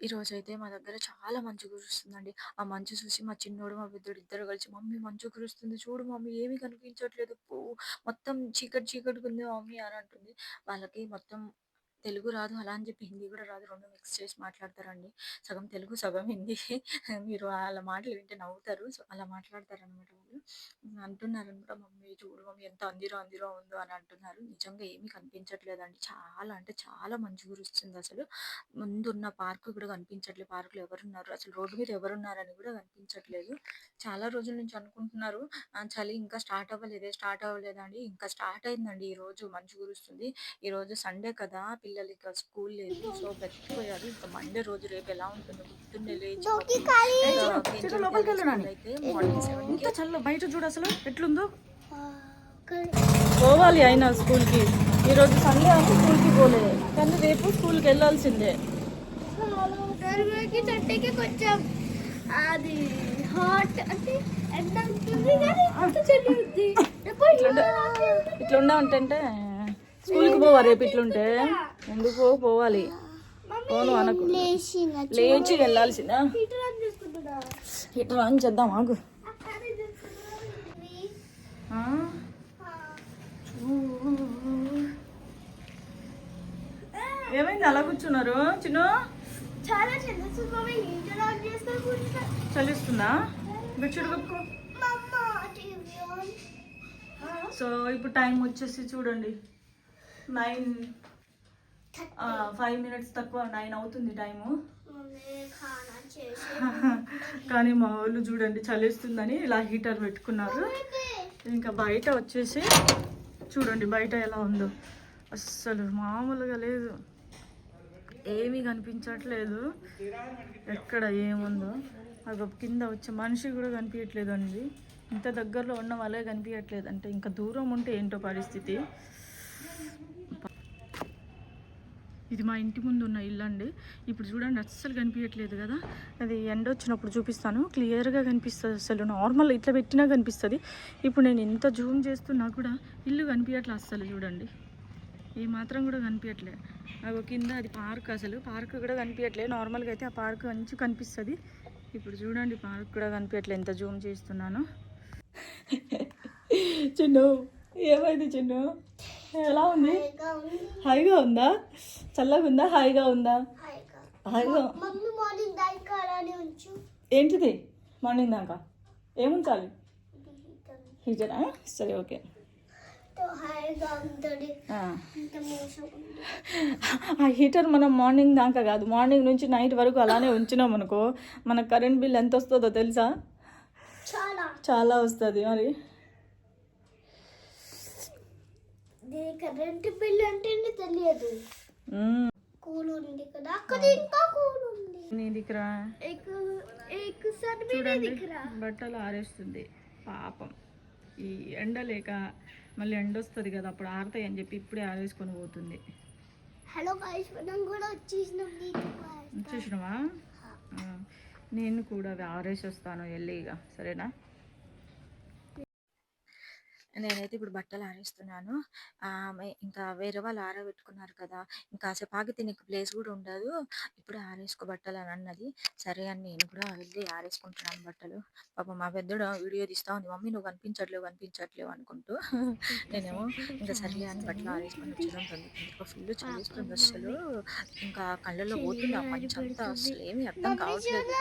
ఈరోజైతే మా దగ్గర చాలా మంచు కురుస్తుందండి. ఆ మంచు చూసి మా చిన్నోడు, మా పెద్దోడు ఇద్దరు కలిసి "మమ్మీ మంచు కురుస్తుంది చూడు మమ్మీ ఏమి కనిపించట్లేదు. మొత్తం చీకటి చీకటిగుంది మమ్మీ" అని అంటుంది. వాళ్ళకి మొత్తం తెలుగు రాదు. అలా అని చెప్పి హిందీ కూడా రాదు. 2 మిక్స్ చేసి మాట్లాడతారండి. సగం తెలుగు, సగం హిందీ. మీరు ఆళ్ళ మాటలు వింటే నవ్వుతారు. సో, అలా మాట్లాడతారనమాట వాళ్ళు. అంటున్నారనమాట "మమ్మీ చూడు మమ్మీ ఎంత అందిరా అందిరా ఉందో" అని అంటున్నారు. నిజంగా ఏమీ కనిపించట్లేదండి. చాలా అంటే చాలా మంచు కురుస్తుందసలు. ముందున్న పార్క్ కూడా కనిపించట్లేదు. పార్క్‌లో ఎవరున్నారు? అసలు రోడ్డు మీద ఎవరున్నారని కూడా కనిపించట్లేదు. చాలా రోజుల నుంచి అనుకుంటున్నారు. చలి ఇంకా స్టార్ట్ అవ్వలేదే, స్టార్ట్ అవ్వలేదా అండి. ఇంకా స్టార్ట్ అయిందండి ఈరోజు మంచు కురుస్తుంది. ఈరోజు సండే కదా! పిల్లలకి స్కూల్ లేదు. సో, బతికిపోయారు. ఇంకా మండే రోజు రేపు ఎలా ఉంటుందో పొద్దున్నే లేచి డోకి పాపం ఖాళీ చిన్న కేంజల్ లోపలికి కేఎల్‌ఎం వెళ్ళు స్కూల్ నాని. అయితే మార్నింగ్ 7కి ఇంత చల్ల బయట చూడు అసలు ఎట్లుందో. కల్ పోవాలి అయినా స్కూల్కి. ఈరోజు సండే అని స్కూల్కి పోలేదు, కానీ రేపు స్కూల్కి వెళ్ళాల్సిందే. గర్భకి చెట్టుకి కొంచెం అది హాట్ అంటే ఎండ ఉంటుంది కానీ అంత చలి ఉంది. ఇట్లుండే ఉంటే స్కూల్కి పోవా రేపు ఇట్లుంటే? ఎందుకు పోవాలి? పోను అనకు. లేచి వెళ్ళాల్సిందా? హీటర్ ఆన్ చేసుకుంటున్నా. హీటర్ ఆన్ చేద్దాం ఆగు. అక్కడే చేసుకుంటున్నా. ఆ? ఏమైంది అలా కూర్చున్నారు చిన్న? చాలా చల్లేస్తుంది మమ్మీ. హీటర్ ఆన్ చేస్తే కూర్చున్నా. చలిస్తుందా? బెడ్షీట్ కప్పుకో. మమ్మ టీవీ ఆన్. సో ఇప్పుడు టైం వచ్చేసి చూడండి 9, 5 minutes తక్కువ 9 అవుతుంది టైము. మమ్మీ ఖానా చేసి కానీ మా వాళ్ళు చూడండి చలిస్తుందని ఇలా హీటర్ పెట్టుకున్నారు. ఇంకా బయట వచ్చేసి చూడండి బయట ఎలా ఉందో. అస్సలు మామూలుగా లేదు, ఏమీ కనిపించట్లేదు. ఎక్కడ ఏముందో అది కింద వచ్చే మనిషి కూడా కనిపించట్లేదు అండి. ఇంత దగ్గరలో ఉన్న వాళ్ళే కనిపించట్లేదు అంటే ఇంకా దూరం ఉంటే ఏంటో పరిస్థితి. ఇది మా ఇంటి ముందు ఉన్న ఇల్లు అండి. ఇప్పుడు చూడండి అస్సలు కనిపించట్లేదు కదా. అది ఎండ వచ్చినప్పుడు చూపిస్తాను, క్లియర్గా కనిపిస్తుంది. అసలు నార్మల్ ఇట్లా పెట్టినా కనిపిస్తుంది. ఇప్పుడు నేను ఎంత జూమ్ చేస్తున్నా కూడా ఇల్లు కనిపించట్లేదు అస్సలు. చూడండి ఏ మాత్రం కూడా కనిపించట్లేదు. అవి కింద అది పార్క్, అసలు పార్క్ కూడా కనిపించట్లేదు. నార్మల్గా అయితే ఆ పార్క్ మంచి కనిపిస్తుంది. ఇప్పుడు చూడండి పార్క్ కూడా కనిపించట్లేదు ఎంత జూమ్ చేస్తున్నాను. చిన్ను ఏమైంది చిన్ను? ఎలా ఉంది? హాయిగా ఉందా? చల్లగా ఉందా? హాయిగా ఉందా? హాయిగా. మమ్మీ మార్నింగ్ దాకా అలానే ఉంచు. ఏంటిది మార్నింగ్ దాకా ఏముంచాలి? హీటరా? సరే ఓకే. హాయిగా ఉంటుంది. ఇంత మోసం ఉంది. ఆ హీటర్ మనం మార్నింగ్ దాకా కాదు, మార్నింగ్ నుంచి నైట్ వరకు అలానే ఉంచినాం అనుకో మనకు కరెంట్ బిల్ ఎంత వస్తుందో తెలుసా? చాలా చాలా వస్తుంది. మరి కరెంట్ బిల్ అంటేనే తెలియదు. కూల్ ఉంది కదా అక్కడ, ఇంకా కూల్ ఉంది. నీ దగ్గర చూడండి బట్టలు ఆరేస్తుంది పాపం. ఈ ఎండ లేక మళ్ళీ ఎండ వస్తుంది కదా అప్పుడు ఆరుతాయి అని చెప్పి ఇప్పుడే ఆరేసుకొని పోతుంది. హలో గైస్, మనం కూడా వచ్చేసినావా? నేను కూడా అవి ఆరేసి వస్తాను ఎల్లిగా, సరేనా? నేనైతే ఇప్పుడు బట్టలు ఆరేస్తున్నాను. ఇంకా వేరే వాళ్ళు ఆరబెట్టుకున్నారు కదా! ఇంకా కాసేపు ఆగితే నీకు ప్లేస్ కూడా ఉండదు. ఇప్పుడే ఆరేసుకో బట్టలు అని అన్నది. సరే అని నేను కూడా వెళ్ళి ఆరేసుకుంటున్నాను బట్టలు. పాపం మా పెద్దోడు వీడియో తీస్తా ఉంది. మమ్మీ నువ్వు కనిపించట్లేవు కనిపించట్లేవు అనుకుంటూ. నేనేమో ఇంకా సర్లే అని బట్టలు ఆరేసుకొని వచ్చేసాను. తొందరగా ఫుల్ చలిస్తుంది అసలు. ఇంకా కళ్ళల్లో పోతుంది ఆ మంచంతా. అసలు ఏమీ అర్థం కావట్లేదు.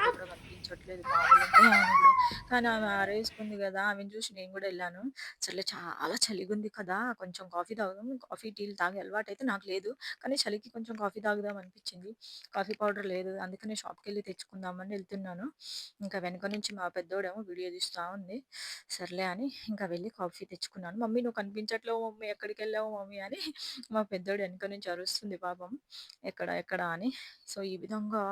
కూడా కనిపించట్లేదు కావాలంటే ఆమె కూడా. కానీ ఆమె ఆరేసుకుంది కదా! ఆమెను చూసి నేను కూడా వెళ్ళాను. అసలు చాలా చలిగుంది కదా! కొంచెం కాఫీ తాగుదాం. కాఫీ, టీలు తాగే అలవాటైతే నాకు లేదు. కానీ చలికి కొంచెం కాఫీ తాగుదాం అనిపించింది. కాఫీ పౌడర్ లేదు. అందుకనే షాప్‌కెళ్ళి తెచ్చుకుందామని వెళ్తున్నాను. ఇంకా వెనక నుంచి మా పెద్దోడేమో వీడియో తీస్తా ఉంది. సర్లే అని ఇంకా వెళ్ళి కాఫీ తెచ్చుకున్నాను. "మమ్మీ నువ్వు కనిపించట్లేవు మమ్మీ ఎక్కడికెళ్ళావు మమ్మీ" అని మా పెద్దోడు వెనక నుంచి అరుస్తుంది పాపం. ఎక్కడ ఎక్కడ అని. సో, ఈ విధంగా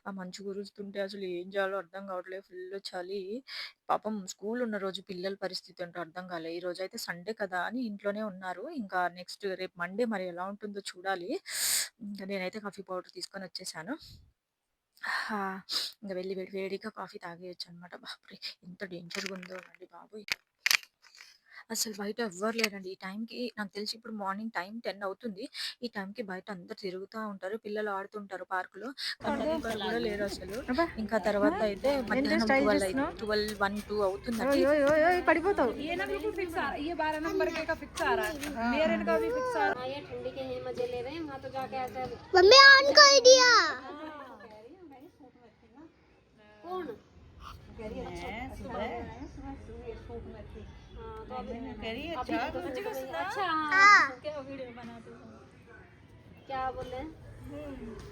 ఆ మంచు కురుస్తుంటే అసలు ఏం చేయాలో అర్థం కావట్లేదు. ఫుల్ చలి. పాపం స్కూల్ ఉన్న రోజు పిల్లల పరిస్థితి ఏంటో అర్థం కాలే. ఈరోజైతే సండే కదా అని ఇంట్లోనే ఉన్నారు. ఇంకా నెక్స్ట్ రేపు మండే మరి ఎలా ఉంటుందో చూడాలి. ఇంకా నేనైతే కాఫీ పౌడర్ తీసుకొని వచ్చేసాను. ఇంక వెళ్ళి వేడిగా కాఫీ తాగేయొచ్చనమాట. బాబోయ్! ఎంత డేంజర్‌గా ఉందో అండి బాబోయ్! అసలు బయట ఎవ్వరు లేరండి. ఈ టైంకి నాకు తెలిసి ఇప్పుడు మార్నింగ్ టైం 10 అవుతుంది. ఈ టైంకి బయట అందరూ తిరుగుతా ఉంటారు. పిల్లలు ఆడుతుంటారు పార్కులో. కానీ ఎవ్వరు కూడా లేరసలు. ఇంకా తర్వాత అయితే మధ్యాహ్నం 12, 1, 2 అవుతుందండి. పడిపోతావు. ठंडी के ही मजे ले रहे हैं वहाँ तो जाके ऐसे मम्मी ऑन कर दिया कौन क्या बोले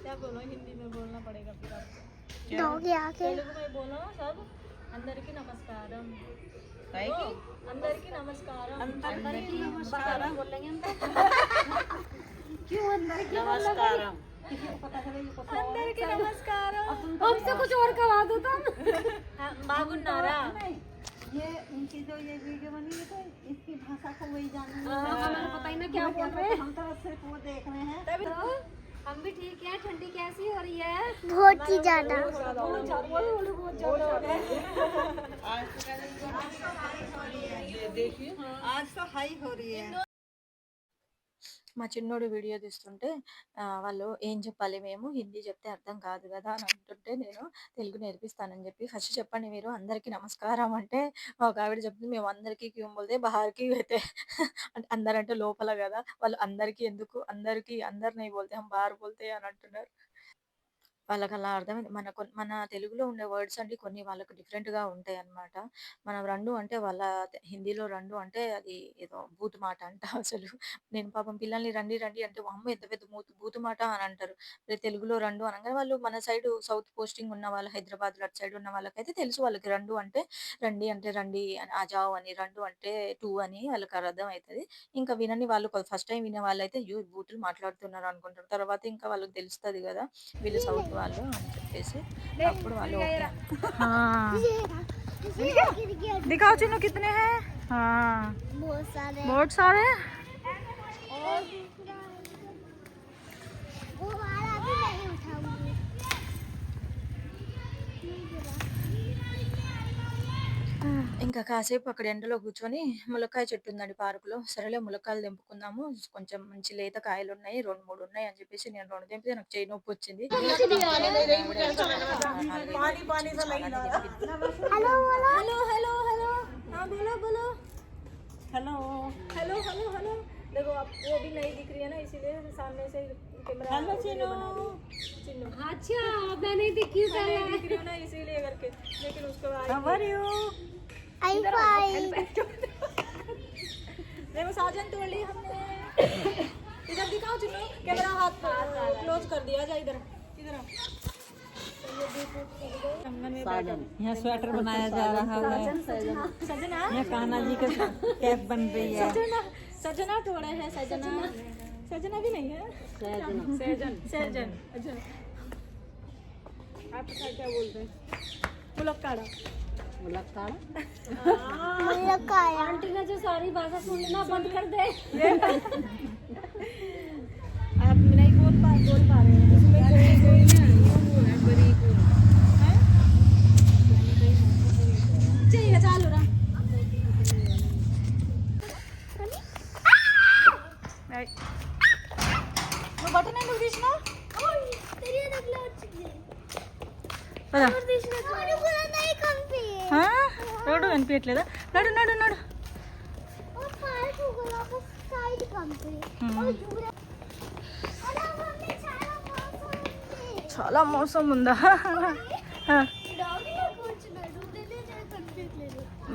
क्या बोलो हिंदी में बोलना पड़ेगा फिर आपको. आके तेलुगु में बोलो सब. అందరికీ నమస్కారం. అందరికీ నమస్కారం. अंदर की नमस्कार बोलेंगे हम क्यों अंदर की नमस्कार అందరికీ నమస్కారం. हमसे कुछ और करवा दो तुम బాగున్నారా? ये उनकी जो ये वीडियो बनी है तो इसकी भाषा को वही जानने हमें पता ही ना क्या बोल रहे हैं हम तो सिर्फ वो देख रहे हैं. तो हम भी ठीक है ठंडी कैसी हो रही है बहुत ही ज्यादा आज तो हाई हो रही है. మా చిన్నోడు వీడియో తీస్తుంటే వాళ్ళు ఏం చెప్పాలి మేము హిందీ చెప్తే అర్థం కాదు కదా అని అంటుంటే నేను తెలుగు నేర్పిస్తానని చెప్పి ఫస్ట్ చెప్పండి మీరు అందరికీ నమస్కారం అంటే ఒక ఆవిడ చెప్తుంది మేము అందరికీ క్యూ బోల్తే బహార్కి అయితే అంటే అందరంటే లోపల కదా వాళ్ళు అందరికీ ఎందుకు అందరికీ అందరు నై బోల్తే హం బాహర్ బోల్తే అని అంటున్నారు. వాళ్ళకి అలా అర్థమైంది. మన తెలుగులో ఉండే వర్డ్స్ అండి కొన్ని వాళ్ళకి డిఫరెంట్‌గా ఉంటాయన్నమాట. మనం రండు అంటే వాళ్ళ హిందీలో రండు అంటే అది ఏదో బూతు మాట అంట అసలు. నేను పాపం పిల్లల్ని రండి రండి అంటే వామ్మో! ఎంత పెద్ద బూతు మాట అని అంటారు. అదే తెలుగులో రండు అనంగానే వాళ్ళు మన సైడు సౌత్ పోస్టింగ్ ఉన్న వాళ్ళు హైదరాబాద్‌లో అటు సైడ్ ఉన్న వాళ్ళకైతే తెలుసు వాళ్ళకి రండు అంటే రండి అంటే రండి అని ఆజాओ అని, రండు అంటే టూ అని వాళ్ళకి అర్థమైతది. ఇంకా వినని వాళ్ళు ఫస్ట్ టైమ్ వినే వాళ్ళైతే అయ్యో! ఈ బూతులు మాట్లాడుతున్నారు అనుకుంటారు. తర్వాత ఇంకా వాళ్ళకి తెలుస్తది గదా! వీళ్ళు సౌత్ వాళ్ళు అని చెప్పేసి అప్పుడు వాళ్ళు ఓకే అంటారు. हाँ. दिखाओ चिन्नू कितने हैं. हाँ बहुत सारे. और वो वाला भी नहीं उठाऊंगी ఇంకా కాసేపు అక్కడ ఎండలో కూర్చొని ములక్కాయ చెట్టు ఉందండి పార్కులో. సరేలే ములక్కాయలు తెంపుకుందాము. కొంచెం మంచి లేత కాయలున్నాయి. 2, 3 ఉన్నాయి అని చెప్పేసి నేను 2 తెంపితే నాకు చెయ్యి నొప్పొచ్చింది. Hello hello hello hello. हाँ बोलो बोलो. Hello hello hello hello. देखो आप वो भी नहीं दिख रही है ना इसीलिए सामने से कैमरा. हेलो चिन्नू. चिन्नू अच्छा मैंने देखी नहीं दिख रही हो ना इसीलिए करके. लेकिन उसको हाउ आर यू. आई फाई देखो साजन तोड़ ली हमने. इधर दिखाओ चिन्नू. कैमरा हाथ क्लोज कर दिया. जा इधर इधर आओ. यहाँ स्वेटर बनाया जा रहा है. सजना यहाँ कान्हा जी का कैप बन रही है. सजना सजना तोड़े है. सजना सजना भी नहीं है. सैजन सैजन. अच्छा आप क्या बोलते हैं. मुलक्काड़ा. आंटी ने जो सारी भाषा सुनना बंद कर दे आप नहीं बोल पा रहे हैं. उसमें चाहिए चालू रहा. నువ్వు బటన్ ఎందుకు తీసినావు. రోడ్డు కనిపించట్లేదా. నడు నడు నడు. చాలా మోసం ఉందా.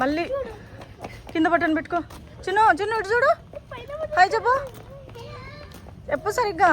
మళ్ళీ కింద బటన్ పెట్టుకో. చిన్న చిన్న ఇటు చూడు. హాయ్ చెప్పు. చెప్పు సరిగ్గా.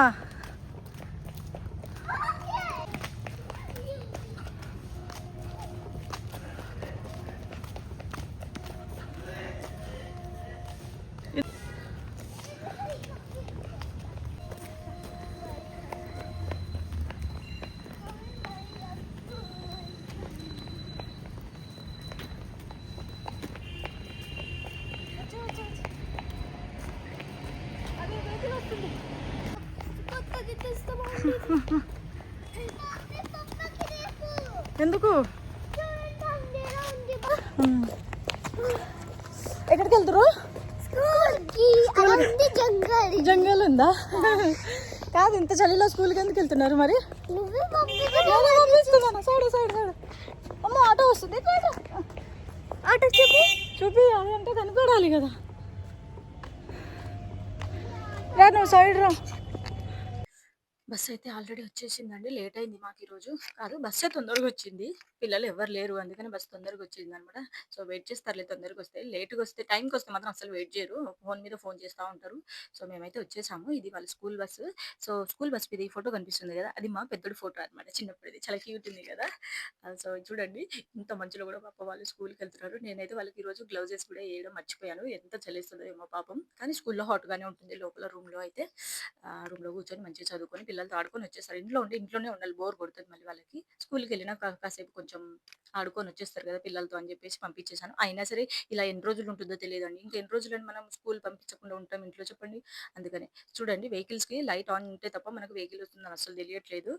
ఎందుకు ఎక్కడికి వెళ్తురు. అలా ఉంది జంగల్. జంగల్ ఉందా? కాదు, ఇంత చలిలో స్కూల్కి ఎందుకు వెళ్తున్నారు మరి? నువ్వే నేనే పంపిస్తున్నాను. Side side side. అమ్మ ఆటో వస్తుంది. ఆటో చెప్పు. చూపి, అది అంటే కనపడాలి కదా. రా నువ్వు సైడ్ రా. బస్సు అయితే ఆల్రెడీ వచ్చేసిందండి. లేట్ అయింది మాకు ఈరోజు. కాదు, బస్సే తొందరగా వచ్చింది. పిల్లలు ఎవరు లేరు, అందుకని బస్సు తొందరగా వచ్చింది అనమాట. సో వెయిట్ చేస్తారులే, తొందరగా వస్తే. లేట్గా వస్తే, టైంకి వస్తే మాత్రం అసలు వెయిట్ చేయరు, ఫోన్ మీద ఫోన్ చేస్తూ ఉంటారు. సో మేమైతే వచ్చేసాము. ఇది వాళ్ళ school bus. So school bus మీద ఈ ఫోటో కనిపిస్తుంది కదా, అది మా పెద్దోడి ఫోటో అనమాట, చిన్నప్పుడుది. చాలా క్యూట్ ఉంది కదా. సో చూడండి, ఇంత మంచిలో కూడా పాప వాళ్ళు స్కూల్కి వెళ్తున్నారు. నేనైతే వాళ్ళకి ఈరోజు గ్లౌజెస్ కూడా వేయడం మర్చిపోయాను. ఎంత చలిస్తుందో ఏమో పాపం. కానీ స్కూల్లో హాట్గానే ఉంటుంది. లోపల రూమ్లో అయితే రూమ్లో కూర్చొని మంచిగా చదువుకొని పిల్లలతో ఆడుకొని వచ్చేస్తారు. ఇంట్లో ఉండి ఇంట్లోనే ఉండాలి, బోర్ కొడుతుంది మళ్ళీ వాళ్ళకి. స్కూల్కి వెళ్ళినా కాసేపు కొంచెం ఆడుకొని వచ్చేస్తారు కదా పిల్లలతో అని చెప్పేసి పంపించేశాను. అయినా సరే ఇలా ఎన్ని రోజులు ఉంటుందో తెలియదండి. ఇంకా ఎన్ని రోజులని మనం స్కూల్ పంపించకుండా ఉంటాం ఇంట్లో చెప్పండి. అందుకని చూడండి, వెహికల్స్కి లైట్ ఆన్ ఉంటే తప్ప మనకు వెహికల్ వస్తుందని అసలు తెలియట్లేదు.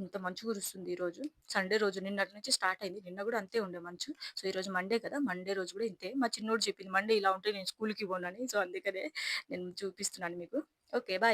ఇంత మంచు కురుస్తుంది ఈరోజు. సండే రోజు నిన్నటి నుంచి స్టార్ట్ అయింది. నిన్న కూడా అంతే ఉండే మంచు. సో ఈరోజు మండే కదా, మండే రోజు కూడా ఇంతే. మా చిన్నోడు చెప్పింది మండే ఇలా ఉంటే నేను స్కూల్కి పోనని. సో అందుకనే నేను చూపిస్తున్నాను మీకు. Okay, bye.